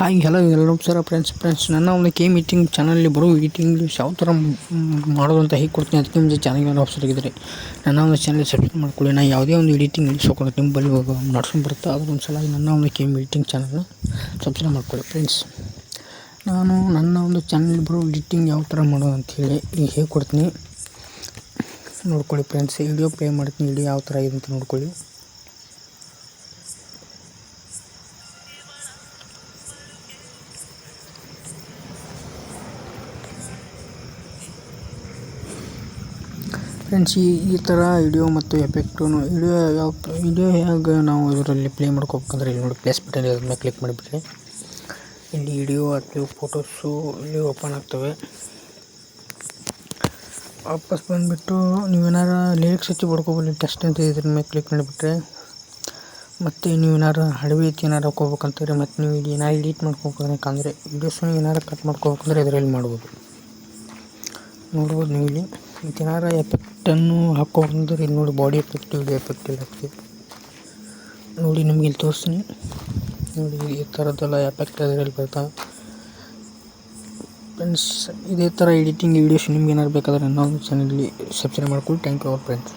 Hi hello ಎಲ್ಲ ನಮಸ್ಕಾರ friends ನನ್ನ ಒಂದು ಕೆ ಮೀಟಿಂಗ್ ಚಾನಲಲ್ಲಿ ಬರೋ ಇಂಗ್ಲೀಷ್ ಯಾವ ಥರ ಮಾಡೋದು ಅಂತ ಹೇಗೆ ಕೊಡ್ತೀನಿ ಅದಕ್ಕೆ ನಿಮಗೆ ಚಾನಲ್ಗೆ ಹೊಸದಾಗಿದ್ದರೆ ನನ್ನ ಒಂದು ಚಾನಲ್ ಸಬ್ಸ್ಕ್ರೈಬ್ ಮಾಡ್ಕೊಳ್ಳಿ. ನಾನು ಯಾವುದೇ ಒಂದು ಎಡಿಟಿಂಗ್ ಇಂಗ್ಲೀಷ್ ಹಾಕೋದು ನಿಮ್ಮ ಬಳಿ ನಡ್ಸ್ಕೊಂಡು ಬರುತ್ತೆ ಅದ್ರ ಒಂದು ಸಲ ನನ್ನ ಒಂದು ಕೆ ಮೀಟಿಂಗ್ ಚಾನಲ್ನ ಸಬ್ಸ್ಕ್ರೈಬ್ ಮಾಡ್ಕೊಳ್ಳಿ ಫ್ರೆಂಡ್ಸ್. ನಾನು ನನ್ನ ಒಂದು ಚಾನಲ್ ಬರೋ ಎಡಿಟಿಂಗ್ ಯಾವ ಥರ ಮಾಡೋದು ಅಂಥೇಳಿ ಈಗ ಹೇಗೆ ಕೊಡ್ತೀನಿ ನೋಡ್ಕೊಳ್ಳಿ ಫ್ರೆಂಡ್ಸ್. ವಿಡಿಯೋ ಪ್ಲೇ ಮಾಡ್ತೀನಿ, ವಿಡಿಯೋ ಯಾವ ಥರ ಇದೆ ಅಂತ ನೋಡ್ಕೊಳ್ಳಿ. ಫ್ರೆಂಡ್ಸ್ ಈ ಥರ ವಿಡಿಯೋ ಮತ್ತು ಎಫೆಕ್ಟು ವಿಡಿಯೋ ಹೇಗೆ ನಾವು ಇದರಲ್ಲಿ ಪ್ಲೇ ಮಾಡ್ಕೋಬೇಕಂದ್ರೆ ಇಲ್ಲಿ ನೋಡಿ ಪ್ಲೇಸ್ ಬಟನ್ ಮೇಲೆ ಕ್ಲಿಕ್ ಮಾಡಿಬಿಟ್ರೆ ಇಲ್ಲಿ ವಿಡಿಯೋ ಅಥವಾ ಫೋಟೋಸು ಇಲ್ಲಿ ಓಪನ್ ಆಗ್ತವೆ. ವಾಪಸ್ ಬಂದುಬಿಟ್ಟು ನೀವೇನಾರು ಲಿರಿಕ್ಸ್ ಹಚ್ಚಿ ಬಡ್ಕೋಬೋದು ಟೆಸ್ಟ್ ಅಂತ ಇದ್ರ ಮೇಲೆ ಕ್ಲಿಕ್ ಮಾಡಿಬಿಟ್ರೆ ಮತ್ತು ನೀವೇನಾರು ಹಡವೆ ಐತಿ ಏನಾರು ಹಾಕೋಬೇಕಂತಾರೆ ಮತ್ತು ನೀವು ಇದು ಏನಾರು ಎಡಿಟ್ ಮಾಡ್ಕೋಬೇಕಂದ್ರೆ ವೀಡಿಯೋಸ್ನ ಏನಾರು ಕಟ್ ಮಾಡ್ಕೋಬೇಕಂದ್ರೆ ಇದರಲ್ಲಿ ಮಾಡ್ಬೋದು. ನೋಡ್ಬೋದು ನೀವು ಇಲ್ಲಿ ಮತ್ತು ಏನಾರು ಎಫೆಕ್ಟನ್ನು ಹಾಕೋಬೇಕಂದ್ರೆ ಇಲ್ಲಿ ನೋಡಿ ಬಾಡಿ ಎಫೆಕ್ಟ್ ವಿಡಿಯೋ ಎಫೆಕ್ಟ್ ಎಲ್ಲ ಹಾಕ್ತೀವಿ ನೋಡಿ. ನಿಮ್ಗೆ ಇಲ್ಲಿ ತೋರಿಸ್ತೀನಿ ನೋಡಿ ಈ ಥರದ್ದೆಲ್ಲ ಎಫೆಕ್ಟ್ ಅದರಲ್ಲಿ ಬರ್ತಾವೆ ಫ್ರೆಂಡ್ಸ್. ಇದೇ ಥರ ಎಡಿಟಿಂಗ್ ವೀಡಿಯೋಸ್ ನಿಮ್ಗೆ ಏನಾರು ಬೇಕಾದ್ರೆ ನನ್ನ ಚಾನಲಲ್ಲಿ ಸಬ್ಸ್ಕ್ರೈಬ್ ಮಾಡ್ಕೊಳ್ಳಿ. Thank you all friends.